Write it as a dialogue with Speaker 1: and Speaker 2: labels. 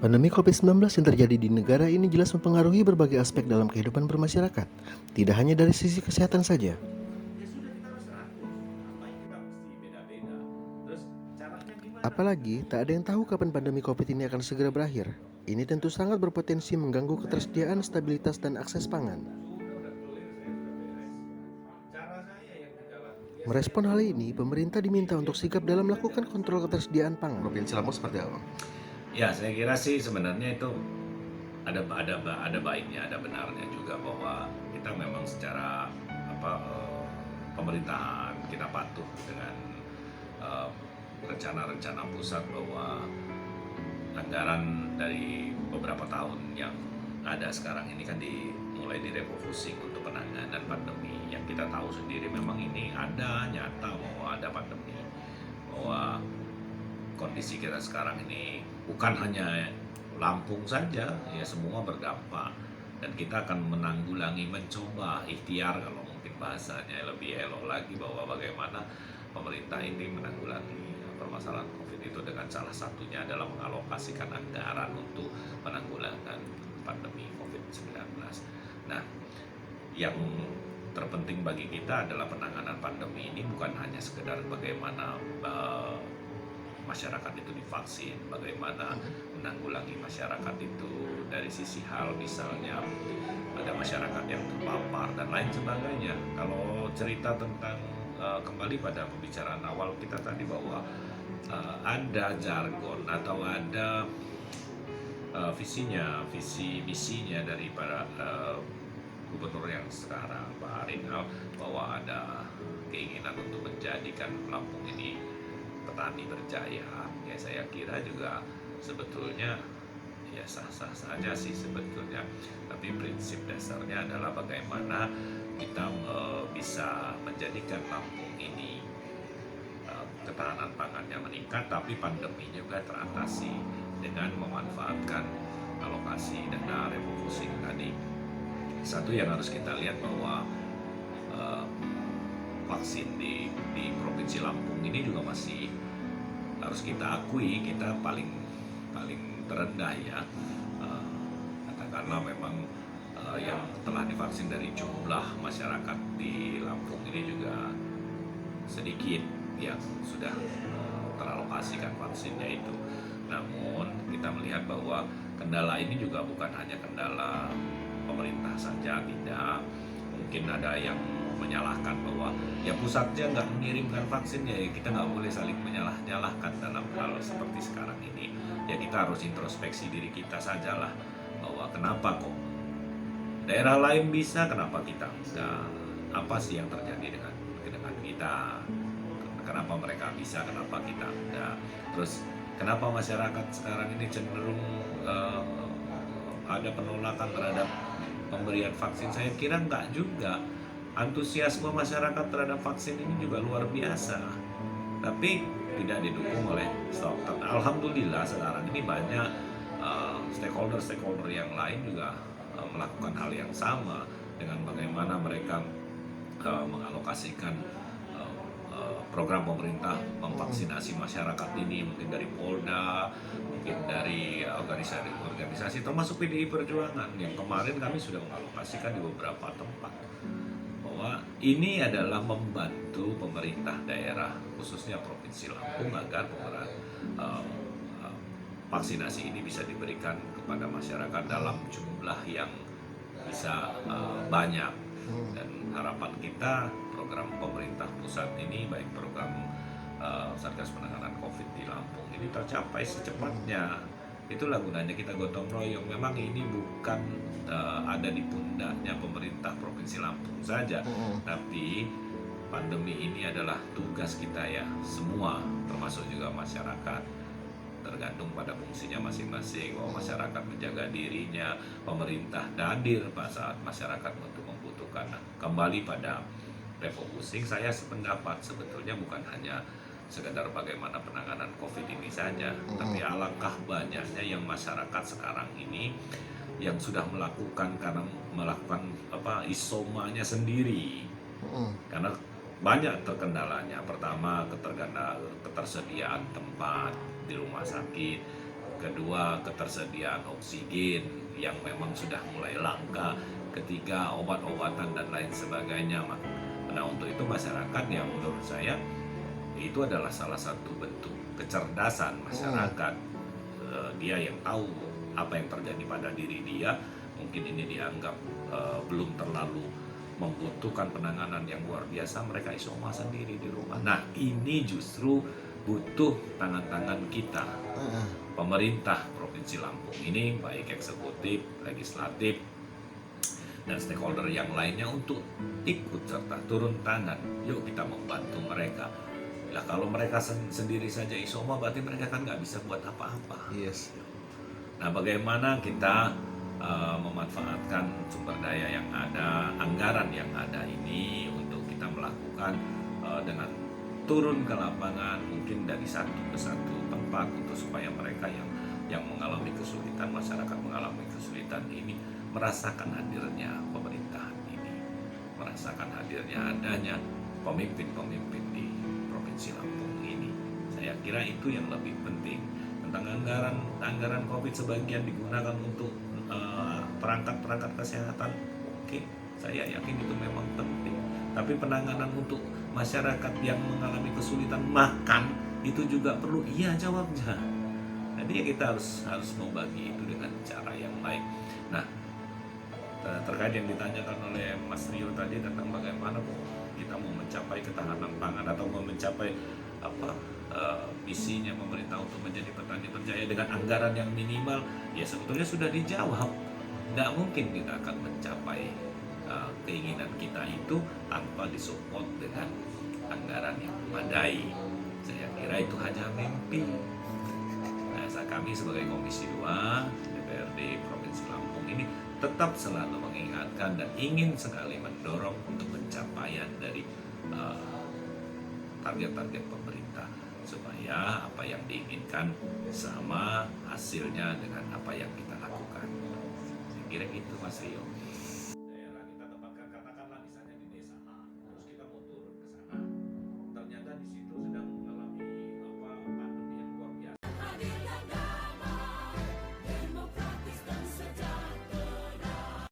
Speaker 1: Pandemi COVID-19 yang terjadi di negara ini jelas mempengaruhi berbagai aspek dalam kehidupan bermasyarakat, tidak hanya dari sisi kesehatan saja.
Speaker 2: Ya sudah kita harus atur, ngapain kita mesti beda-beda. Terus caranya gimana kita
Speaker 1: Apalagi,
Speaker 2: nih?
Speaker 1: tak ada yang tahu kapan pandemi COVID ini akan segera berakhir. Ini tentu sangat berpotensi mengganggu ketersediaan, stabilitas, dan akses pangan.
Speaker 2: Sudah clear, saya sudah beres. Cara saya yang dijalankan, ya saya
Speaker 1: Merespon hal
Speaker 2: tahu
Speaker 1: ini, pemerintah diminta untuk sigap dalam melakukan
Speaker 2: jangan
Speaker 1: kontrol
Speaker 2: sampai.
Speaker 1: ketersediaan pangan. Provinsi Lampung seperti apa?
Speaker 2: Ya, saya kira sih sebenarnya itu ada baiknya, ada benarnya juga bahwa kita memang secara pemerintahan kita patuh dengan eh, rencana-rencana pusat bahwa anggaran dari beberapa tahun yang ada sekarang ini kan mulai direfocusing untuk penanganan pandemi yang kita tahu sendiri memang ini ada nyata bahwa ada pandemi, bahwa kondisi kita sekarang ini bukan hanya Lampung saja, ya semua berdampak dan kita akan menanggulangi, mencoba ikhtiar kalau mungkin bahasanya lebih elok lagi bahwa bagaimana pemerintah ini menanggulangi permasalahan COVID itu dengan salah satunya adalah mengalokasikan anggaran untuk penanggulangan pandemi COVID-19. Nah, yang terpenting bagi kita adalah penanganan pandemi ini bukan hanya sekedar bagaimana masyarakat itu divaksin, bagaimana menanggulangi masyarakat itu dari sisi hal misalnya ada masyarakat yang terpapar dan lain sebagainya. Kalau cerita tentang kembali pada pembicaraan awal kita tadi bahwa ada jargon atau ada visi misinya dari para gubernur yang sekarang Pak Rinal bahwa ada keinginan untuk menjadikan Lampung ini petani berjaya. Ya saya kira juga sebetulnya ya sah-sah saja sih sebetulnya, tapi prinsip dasarnya adalah bagaimana kita bisa menjadikan Lampung ini ketahanan pangannya meningkat tapi pandemi juga teratasi dengan memanfaatkan alokasi dana refocusing tadi. Satu yang harus kita lihat bahwa vaksin di Provinsi Lampung ini juga masih harus kita akui kita paling terendah ya. Katakanlah memang yang telah divaksin dari jumlah masyarakat di Lampung ini juga sedikit yang sudah teralokasikan vaksinnya itu. Namun kita melihat bahwa kendala ini juga bukan hanya kendala pemerintah saja, tidak. Mungkin ada yang menyalahkan bahwa ya pusatnya nggak mengirimkan vaksinnya, ya kita nggak boleh saling menyalahkan dalam hal seperti sekarang ini. Ya kita harus introspeksi diri kita sajalah bahwa kenapa kok daerah lain bisa, kenapa kita enggak? Apa sih yang terjadi dengan kita? Kenapa mereka bisa, kenapa kita enggak? Terus kenapa masyarakat sekarang ini cenderung ada penolakan terhadap pemberian vaksin? Saya kira enggak juga. Antusiasme masyarakat terhadap vaksin ini juga luar biasa, tapi tidak didukung oleh stok. Alhamdulillah sekarang ini banyak stakeholder yang lain juga melakukan hal yang sama dengan bagaimana mereka mengalokasikan program pemerintah memvaksinasi masyarakat ini, mungkin dari Polda, mungkin dari organisasi termasuk PDI Perjuangan yang kemarin kami sudah mengalokasikan di beberapa tempat, bahwa ini adalah membantu pemerintah daerah khususnya Provinsi Lampung agar vaksinasi ini bisa diberikan kepada masyarakat dalam jumlah yang bisa banyak. Dan harapan kita program pemerintah pusat ini baik program Satgas Penanganan COVID di Lampung ini tercapai secepatnya. Itulah gunanya kita gotong royong. Memang ini bukan ada di pundaknya pemerintah Provinsi Lampung saja, tapi pandemi ini adalah tugas kita ya semua, termasuk juga masyarakat. Tergantung pada fungsinya masing-masing, bahwa masyarakat menjaga dirinya, pemerintah hadir pada saat masyarakat untuk membutuhkan. Nah, kembali pada refocusing, saya sependapat sebetulnya bukan hanya sekedar bagaimana penanganan COVID ini saja, tapi alangkah banyaknya yang masyarakat sekarang ini yang sudah melakukan isomanya sendiri, karena banyak terkendalanya. Pertama, ketersediaan tempat di rumah sakit, kedua ketersediaan oksigen yang memang sudah mulai langka, ketiga obat-obatan dan lain sebagainya. Nah, untuk itu masyarakat yang menurut saya itu adalah salah satu bentuk kecerdasan masyarakat. Dia yang tahu apa yang terjadi pada diri dia, mungkin ini dianggap belum terlalu membutuhkan penanganan yang luar biasa, mereka isolasi sendiri di rumah. Nah, ini justru butuh tangan-tangan kita, pemerintah Provinsi Lampung ini, baik eksekutif, legislatif, dan stakeholder yang lainnya untuk ikut serta turun tangan. Yuk kita membantu mereka. Lah kalau mereka sendiri saja isoman, berarti mereka kan nggak bisa buat apa-apa.
Speaker 1: Yes.
Speaker 2: Nah, bagaimana kita memanfaatkan sumber daya yang ada, anggaran yang ada ini untuk kita melakukan dengan turun ke lapangan, mungkin dari satu ke satu tempat untuk supaya mereka yang mengalami kesulitan, masyarakat mengalami kesulitan ini merasakan hadirnya pemerintahan ini, merasakan hadirnya adanya pemimpin-pemimpin di Provinsi Lampung ini. Saya kira itu yang lebih penting. Tentang anggaran COVID sebagian digunakan untuk perangkat-perangkat kesehatan, oke, saya yakin itu memang penting. Tapi penanganan untuk masyarakat yang mengalami kesulitan makan itu juga perlu, iya jawabnya. Jadi ya kita harus membagi itu dengan cara yang baik. Nah, terkait yang ditanyakan oleh Mas Rio tadi tentang bagaimana kita mau mencapai ketahanan pangan atau mau mencapai visinya pemerintah untuk menjadi petani berjaya dengan anggaran yang minimal, ya sebetulnya sudah dijawab. Tidak mungkin kita akan mencapai keinginan kita itu tanpa disupport dengan anggaran yang memadai. Saya kira itu hanya mimpi. Nah, kami sebagai Komisi 2 DPRD Provinsi Lampung ini tetap selalu mengingatkan dan ingin sekali mendorong untuk pencapaian dari target-target pemerintah, supaya apa yang diinginkan sama hasilnya dengan apa yang kita lakukan. Saya kira gitu, Mas Rio.